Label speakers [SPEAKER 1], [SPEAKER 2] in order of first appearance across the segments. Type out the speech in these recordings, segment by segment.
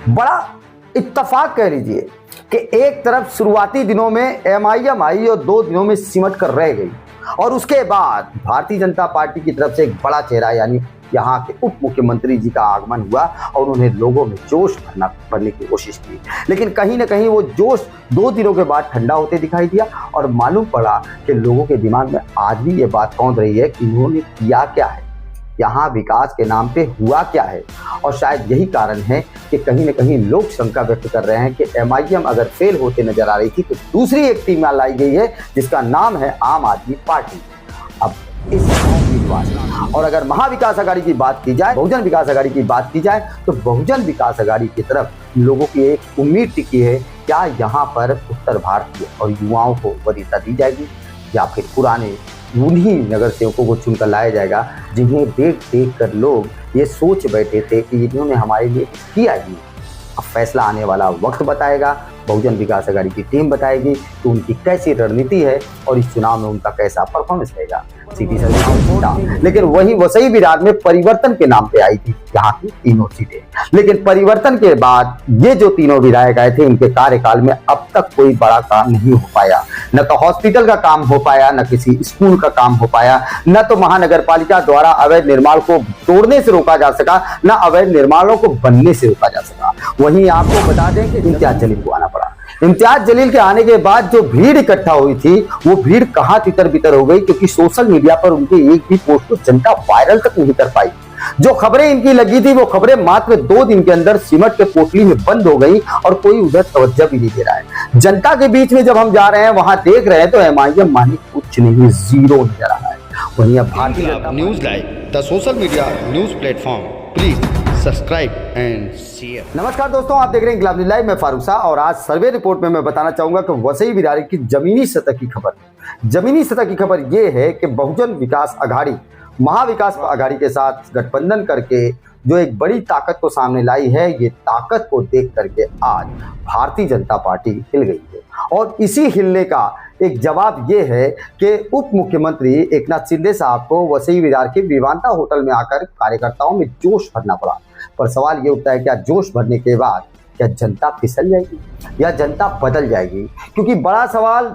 [SPEAKER 1] बड़ा इत्तफाक कह लीजिए कि एक तरफ शुरुआती दिनों में एमआईएम आई और 2 दिनों में सिमट कर रह गई, और उसके बाद भारतीय जनता पार्टी की तरफ से एक बड़ा चेहरा यानी यहाँ के उप मुख्यमंत्री जी का आगमन हुआ और उन्हें लोगों में जोश भरने की कोशिश की। लेकिन कहीं ना कहीं वो जोश 2 दिनों के बाद ठंडा होते दिखाई दिया और मालूम पड़ा कि लोगों के दिमाग में आज भी ये बात कौंध रही है कि इन्होंने किया क्या है, यहाँ विकास के नाम पे हुआ क्या है। और शायद यही कारण है कि कहीं ना कहीं लोग शंका व्यक्त कर रहे हैं कि एमआईएम अगर फेल होते नजर आ रही थी तो दूसरी एक टीम लाई गई है जिसका नाम है आम आदमी पार्टी। अब इस और अगर महाविकास अघाड़ी की बात की जाए, बहुजन विकास अघाड़ी की बात की जाए, तो बहुजन विकास अघाड़ी की तरफ लोगों की एक उम्मीद टिकी है। क्या यहाँ पर उत्तर भारतीय और युवाओं को वरीयता दी जाएगी या फिर पुराने उन्हीं नगर सेवकों को चुनकर लाया जाएगा जिन्हें देख देख कर लोग ये सोच बैठे थे कि इन्होंने हमारे लिए किया ही। अब फैसला आने वाला वक्त बताएगा, बहुजन विकास अघाड़ी की टीम बताएगी कि उनकी कैसी रणनीति है और इस चुनाव में उनका कैसा परफॉर्मेंस रहेगा। सीटी सर्वे, लेकिन वही वसई विरार में परिवर्तन के नाम पे आई थी यहाँ की तीनों सीटें। लेकिन परिवर्तन के बाद ये जो तीनों विधायक आए थे उनके कार्यकाल में अब तक कोई बड़ा काम नहीं हो पाया। न तो हॉस्पिटल का काम हो पाया, न किसी स्कूल का काम हो पाया, न तो महानगर पालिका द्वारा अवैध निर्माण को तोड़ने से रोका जा सका, न अवैध निर्माणों को बनने से रोका जा सका। वहीं आपको बता दें कि इम्तियाज जलील को आना पड़ा। इम्तियाज जलील के आने के बाद जो भीड़ इकट्ठा हुई थी वो भीड़ कहां तितर बितर हो गई, क्योंकि सोशल मीडिया पर उनके एक भी पोस्ट को जनता वायरल तक नहीं कर पाई। जो खबरें इनकी लगी थी वो खबरें मात्र 2 दिन के अंदर सिमट के पोटली में बंद हो गई और कोई उधर तवज्जो भी नहीं दे रहा है। जनता के बीच में जब हम जा रहे हैं वहां देख रहे हैं तो एमआईएम मानी कुछ नहीं, जीरो नजर आ रहा है। वहीं अब भारतीय
[SPEAKER 2] news live the social media news platform, please subscribe and share.
[SPEAKER 1] नमस्कार दोस्तों, आप देख रहे हैं इंकलाब न्यूज लाइव। मैं फारूक शाह और आज सर्वे रिपोर्ट में मैं बताना चाहूंगा कि वसई विरार की जमीनी सतह की खबर। जमीनी सतह की खबर यह है कि बहुजन विकास अघाड़ी महाविकास अघाड़ी के साथ गठबंधन करके जो एक बड़ी ताकत को सामने लाई है, ये ताकत को देख करके आज भारतीय जनता पार्टी हिल गई है। और इसी हिलने का एक जवाब ये है कि उप मुख्यमंत्री एकनाथ शिंदे साहब को वसई विरार के विवांता होटल में आकर कार्यकर्ताओं में जोश भरना पड़ा। पर सवाल ये उठता है, क्या जोश भरने के बाद क्या जनता फिसल जाएगी या जनता बदल जाएगी? क्योंकि बड़ा सवाल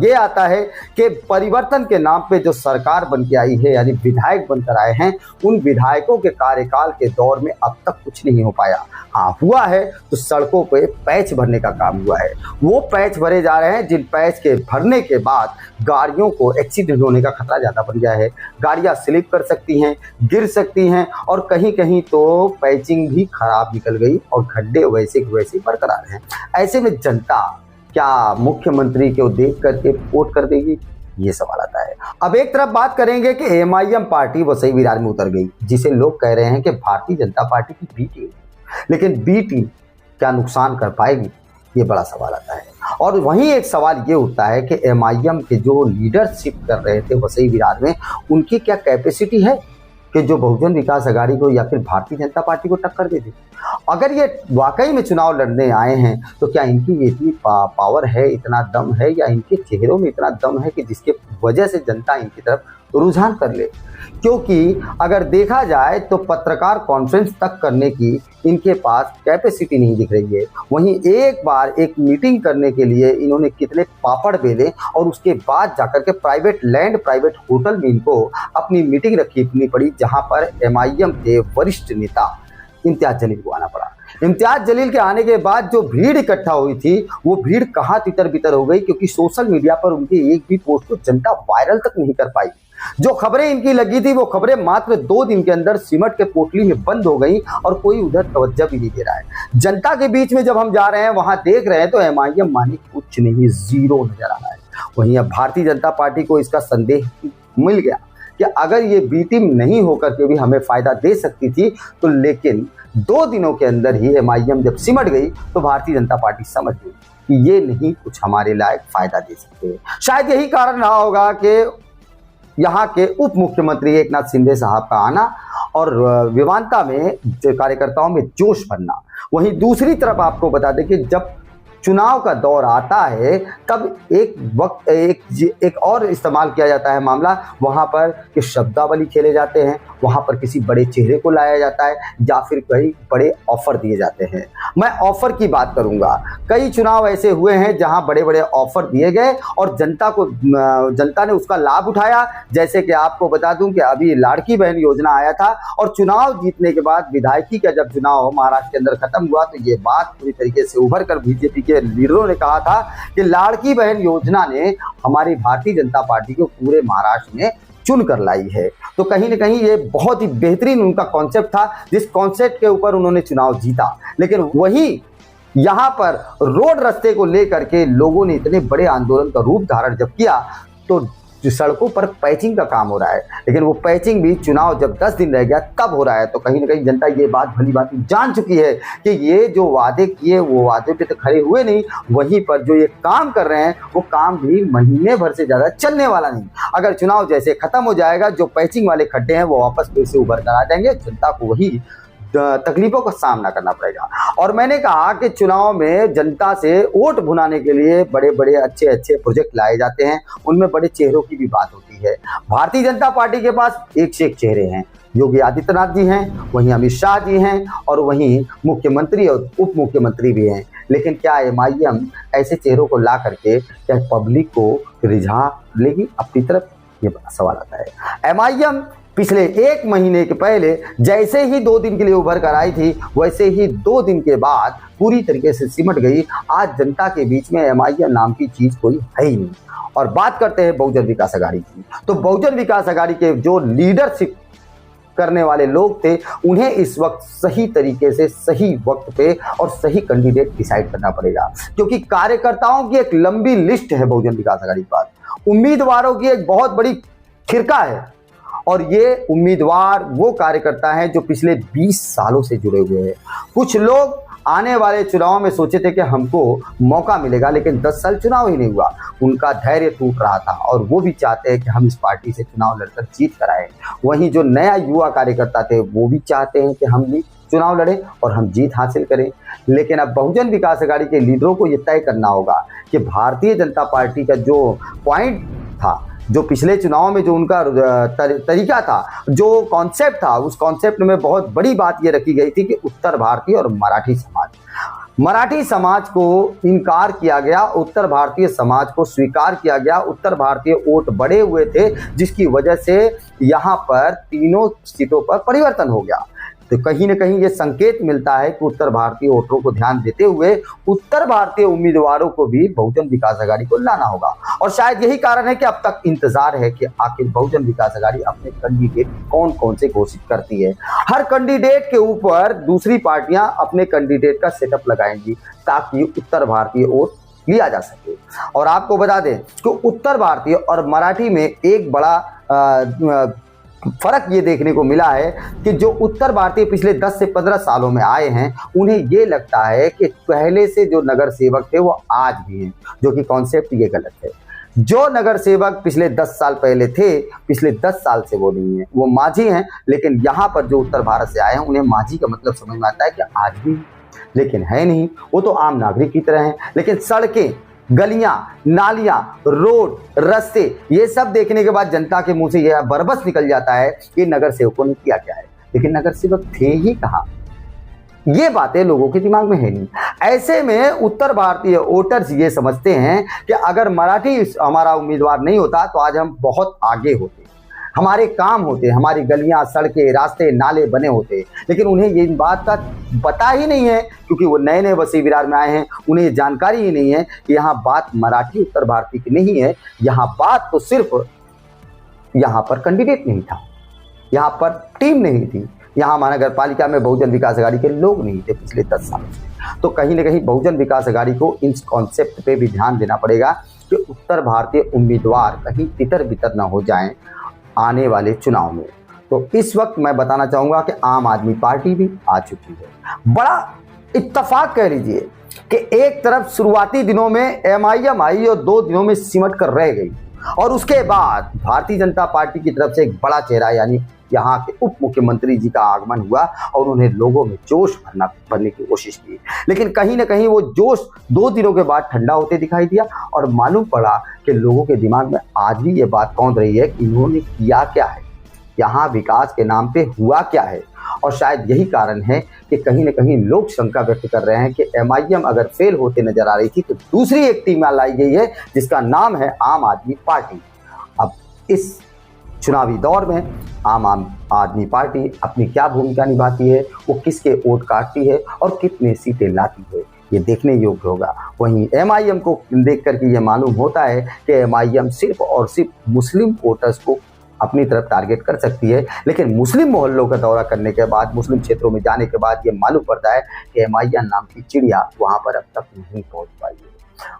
[SPEAKER 1] ये आता है कि परिवर्तन के नाम पे जो सरकार बन के आई है यानी विधायक बनकर आए हैं, उन विधायकों के कार्यकाल के दौर में अब तक कुछ नहीं हो पाया। हाँ, हुआ है तो सड़कों पे पैच भरने का काम हुआ है। वो पैच भरे जा रहे हैं जिन पैच के भरने के बाद गाड़ियों को एक्सीडेंट होने का खतरा ज़्यादा बढ़ गया है। गाड़ियाँ स्लिप कर सकती हैं, गिर सकती हैं और कहीं कहीं तो पैचिंग भी खराब निकल गई और खड्डे वैसे बरकरार हैं। ऐसे में जनता क्या मुख्यमंत्री को देख करके वोट कर देगी, ये सवाल आता है। अब एक तरफ बात करेंगे कि एमआईएम पार्टी वसई विरार में उतर गई, जिसे लोग कह रहे हैं कि भारतीय जनता पार्टी की बी टीम, लेकिन बी टीम क्या नुकसान कर पाएगी, ये बड़ा सवाल आता है। और वहीं एक सवाल ये उठता है कि एमआईएम के जो लीडरशिप कर रहे थे वसई विरार में, उनकी क्या कैपेसिटी है कि जो बहुजन विकास अघाड़ी को या फिर भारतीय जनता पार्टी को टक्कर दे दे। अगर ये वाकई में चुनाव लड़ने आए हैं तो क्या इनकी इतनी पावर है, इतना दम है, या इनके चेहरों में इतना दम है कि जिसके वजह से जनता इनकी तरफ रुझान कर ले? क्योंकि अगर देखा जाए तो पत्रकार कॉन्फ्रेंस तक करने की इनके पास कैपेसिटी नहीं दिख रही है। वहीं एक बार एक मीटिंग करने के लिए इन्होंने कितने पापड़ बेले और उसके बाद जाकर के प्राइवेट होटल में इनको अपनी मीटिंग रखनी पड़ी, जहां पर एमआईएम के वरिष्ठ नेता इम्तियाज जलील को आना पड़ा। इम्तियाज जलील के आने के बाद जो भीड़ इकट्ठा हुई थी वो भीड़ कहां तितर बितर हो गई, क्योंकि सोशल मीडिया पर उनके एक भी पोस्ट को जनता वायरल तक नहीं कर पाई। जो खबरें इनकी लगी थी वो खबरें मात्र 2 दिन के अंदर सिमट के पोटली में बंद हो गई और कोई उधर तवज्जो भी नहीं दे रहा है। जनता के बीच में जब हम जा रहे हैं वहां देख रहे हैं तो एमआईएम मानी कुछ नहीं, जीरो नजर आ रहा है। वहीं अब भारतीय जनता पार्टी को इसका संदेह मिल गया कि अगर ये बी टीम नहीं होकर के भी हमें फायदा दे सकती थी तो, लेकिन 2 दिनों के अंदर ही एमआईएम जब सिमट गई तो भारतीय जनता पार्टी समझ गई कि ये नहीं कुछ हमारे लायक फायदा दे सकते। शायद यही कारण रहा होगा कि यहाँ के उप मुख्यमंत्री एकनाथ शिंदे साहब का आना और विवांता में कार्यकर्ताओं में जोश भरना। वहीं दूसरी तरफ आपको बता दें कि जब चुनाव का दौर आता है तब एक और इस्तेमाल किया जाता है मामला, वहाँ पर कि शब्दावली खेले जाते हैं, वहाँ पर किसी बड़े चेहरे को लाया जाता है या फिर कई बड़े ऑफर दिए जाते हैं। मैं ऑफर की बात करूँगा। कई चुनाव ऐसे हुए हैं जहाँ बड़े बड़े ऑफर दिए गए और जनता ने उसका लाभ उठाया। जैसे कि आपको बता दूं कि अभी लाड़की बहन योजना आया था और चुनाव जीतने के बाद विधायकी का जब चुनाव महाराष्ट्र के अंदर खत्म हुआ तो ये बात पूरी तरीके से उभर कर बीजेपी के लीडरों ने कहा था कि लाड़की बहन योजना ने हमारी भारतीय जनता पार्टी को पूरे महाराष्ट्र में चुन कर लाई है। तो कहीं ना कहीं ये बहुत ही बेहतरीन उनका कॉन्सेप्ट था, जिस कॉन्सेप्ट के ऊपर उन्होंने चुनाव जीता। लेकिन वही यहाँ पर रोड रास्ते को लेकर के लोगों ने इतने बड़े आंदोलन का रूप धारण जब किया तो सड़कों पर पैचिंग का काम हो रहा है, लेकिन वो पैचिंग भी चुनाव जब 10 दिन रह गया तब हो रहा है। तो कहीं ना कहीं जनता ये बात भली बात जान चुकी है कि ये जो वादे किए वो वादे पे तो खड़े हुए नहीं, वहीं पर जो ये काम कर रहे हैं वो काम भी महीने भर से ज़्यादा चलने वाला नहीं। अगर चुनाव जैसे खत्म हो जाएगा, जो पैचिंग वाले खड्डे हैं वो वापस फिर से उभर कर आ जाएंगे, जनता को वही तकलीफों का सामना करना पड़ेगा। और मैंने कहा कि चुनाव में जनता से वोट भुनाने के लिए बड़े बड़े अच्छे प्रोजेक्ट लाए जाते हैं, उनमें बड़े चेहरों की भी बात होती है। भारतीय जनता पार्टी के पास एक से एक चेहरे हैं। योगी आदित्यनाथ जी हैं, वहीं अमित शाह जी हैं और वहीं मुख्यमंत्री और उप मुख्यमंत्री भी हैं। लेकिन क्या MIM ऐसे चेहरों को ला करके क्या पब्लिक को रिझा लेगी अपनी तरफ, ये बड़ा सवाल आता है। MIM पिछले 1 महीने के पहले जैसे ही 2 दिन के लिए उभर कर आई थी, वैसे ही 2 दिन के बाद पूरी तरीके से सिमट गई। आज जनता के बीच में MIM नाम की चीज कोई है ही नहीं। और बात करते हैं बहुजन विकास अघाड़ी की, तो बहुजन विकास अघाड़ी के जो लीडरशिप करने वाले लोग थे, उन्हें इस वक्त सही तरीके से सही वक्त पे और सही कैंडिडेट डिसाइड करना पड़ेगा, क्योंकि कार्यकर्ताओं की एक लंबी लिस्ट है बहुजन विकास अघाड़ी के पास, उम्मीदवारों की एक बहुत बड़ी खिरका है। और ये उम्मीदवार वो कार्यकर्ता हैं जो पिछले 20 सालों से जुड़े हुए हैं। कुछ लोग आने वाले चुनाव में सोचे थे कि हमको मौका मिलेगा, लेकिन 10 साल चुनाव ही नहीं हुआ, उनका धैर्य टूट रहा था और वो भी चाहते हैं कि हम इस पार्टी से चुनाव लड़कर जीत कर आए। वहीं जो नया युवा कार्यकर्ता थे वो भी चाहते हैं कि हम भी चुनाव लड़ें और हम जीत हासिल करें। लेकिन अब बहुजन विकास अघाड़ी के लीडरों को ये तय करना होगा कि भारतीय जनता पार्टी का जो पॉइंट था, जो पिछले चुनाव में जो उनका तरीका था, जो कॉन्सेप्ट था, उस कॉन्सेप्ट में बहुत बड़ी बात ये रखी गई थी कि उत्तर भारतीय और मराठी समाज को इनकार किया गया, उत्तर भारतीय समाज को स्वीकार किया गया। उत्तर भारतीय वोट बढ़े हुए थे, जिसकी वजह से यहाँ पर तीनों सीटों पर परिवर्तन हो गया। तो कहीं ना कहीं ये संकेत मिलता है कि उत्तर भारतीय वोटरों को ध्यान देते हुए उत्तर भारतीय उम्मीदवारों को भी बहुजन विकास अघाड़ी को लाना होगा। और शायद यही कारण है कि अब तक इंतजार है कि आखिर बहुजन विकास अघाड़ी अपने कैंडिडेट कौन कौन से घोषित करती है। हर कैंडिडेट के ऊपर दूसरी पार्टियां अपने कैंडिडेट का सेटअप लगाएंगी ताकि उत्तर भारतीय वोट लिया जा सके। और आपको बता दें कि उत्तर भारतीय और मराठी में एक बड़ा फर्क ये देखने को मिला है कि जो उत्तर भारतीय पिछले 10 से 15 सालों में आए हैं, उन्हें ये लगता है कि पहले से जो नगर सेवक थे वो आज भी हैं, जो कि कॉन्सेप्ट ये गलत है। जो नगर सेवक पिछले 10 साल पहले थे, पिछले 10 साल से वो नहीं है, वो माझी हैं। लेकिन यहाँ पर जो उत्तर भारत से आए हैं उन्हें माझी का मतलब समझ में आता है कि आज भी, लेकिन है नहीं, वो तो आम नागरिक की तरह हैं। लेकिन सड़कें, गलियां, नालियां, रोड, रास्ते, ये सब देखने के बाद जनता के मुंह से यह बरबस निकल जाता है कि नगर सेवकों ने किया क्या है। लेकिन नगर सेवक थे ही कहाँ, ये बातें लोगों के दिमाग में है नहीं। ऐसे में उत्तर भारतीय वोटर्स ये समझते हैं कि अगर मराठी हमारा उम्मीदवार नहीं होता तो आज हम बहुत आगे होते, हमारे काम होते, हमारी गलियां, सड़कें, रास्ते, नाले बने होते। लेकिन उन्हें ये बात का पता ही नहीं है, क्योंकि वो नए नए वसी विरार में आए हैं, उन्हें ये जानकारी ही नहीं है कि यहाँ बात मराठी उत्तर भारतीय की नहीं है। यहाँ बात तो सिर्फ यहाँ पर कैंडिडेट नहीं था, यहाँ पर टीम नहीं थी, यहाँ महानगर पालिका में बहुजन विकास अघाड़ी के लोग नहीं थे पिछले 10 सालों से। तो कहीं ना कहीं बहुजन विकास अघाड़ी को इस कॉन्सेप्ट पे भी ध्यान देना पड़ेगा कि उत्तर भारतीय उम्मीदवार कहीं तितर बितर न हो जाएं आने वाले चुनाव में। तो इस वक्त मैं बताना चाहूँगा कि आम आदमी पार्टी भी आ चुकी है। बड़ा इत्तेफाक कह लीजिए कि एक तरफ शुरुआती दिनों में MIM आई और 2 दिनों में सिमट कर रह गई। और उसके बाद भारतीय जनता पार्टी की तरफ से एक बड़ा चेहरा यानी यहाँ के उप मुख्यमंत्री जी का आगमन हुआ और उन्हें लोगों में जोश भरने की कोशिश की। लेकिन कहीं ना कहीं वो जोश 2 दिनों के बाद ठंडा होते दिखाई दिया और मालूम पड़ा कि लोगों के दिमाग में आज भी ये बात कौंध रही है कि इन्होंने किया क्या है, यहाँ विकास के नाम पे हुआ क्या है। और शायद यही कारण है कि कहीं ना कहीं लोग शंका व्यक्त कर रहे हैं कि MIM अगर फेल होते नजर आ रही थी तो दूसरी एक टीम लाई गई है जिसका नाम है आम आदमी पार्टी। अब इस चुनावी दौर में आम आदमी पार्टी अपनी क्या भूमिका निभाती है, वो किसके वोट काटती है और कितने सीटें लाती है, ये देखने योग्य होगा। वहीं MIM को देख करके ये मालूम होता है कि MIM सिर्फ और सिर्फ मुस्लिम वोटर्स को अपनी तरफ टारगेट कर सकती है, लेकिन मुस्लिम मोहल्लों का दौरा करने के बाद, मुस्लिम क्षेत्रों में जाने के बाद ये मालूम पड़ता है कि MIM नाम की चिड़िया वहाँ पर अब तक नहीं पहुँच पाई है।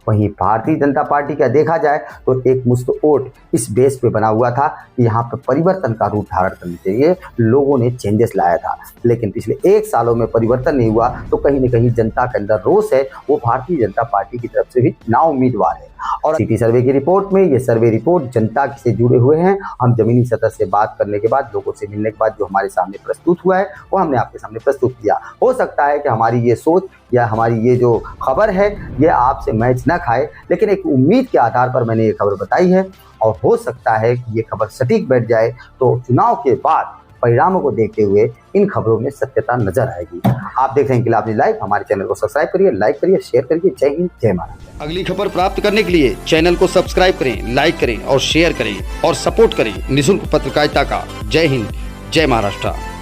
[SPEAKER 1] वहीं भारतीय जनता पार्टी का देखा जाए तो एक मुश्त वोट इस बेस पे बना हुआ था कि यहाँ पर परिवर्तन का रूप धारण करने के लिए लोगों ने चेंजेस लाया था, लेकिन पिछले 1 सालों में परिवर्तन नहीं हुआ तो कहीं न कहीं जनता के अंदर रोष है, वो भारतीय जनता पार्टी की तरफ से भी नाउम्मीदवार है। और सिटी सर्वे की रिपोर्ट में ये सर्वे रिपोर्ट जनता से जुड़े हुए हैं। हम जमीनी सतह से बात करने के बाद, लोगों से मिलने के बाद जो हमारे सामने प्रस्तुत हुआ है वो हमने आपके सामने प्रस्तुत किया। हो सकता है कि हमारी ये सोच या हमारी ये जो खबर है ये आपसे मैच ना खाए, लेकिन एक उम्मीद के आधार पर मैंने ये खबर बताई है और हो सकता है कि ये खबर सटीक बैठ जाए तो चुनाव के बाद परिणामों को देखते हुए इन खबरों में सत्यता नजर आएगी। आप देख रहे हैं इंकिलाब न्यूज़ लाइव। हमारे चैनल को सब्सक्राइब करिए, लाइक करिए, शेयर करिए। जय हिंद, जय महाराष्ट्र।
[SPEAKER 2] अगली खबर प्राप्त करने के लिए चैनल को सब्सक्राइब करें, लाइक करें और शेयर करें और सपोर्ट करें निःशुल्क पत्रकारिता का। जय हिंद, जय महाराष्ट्र।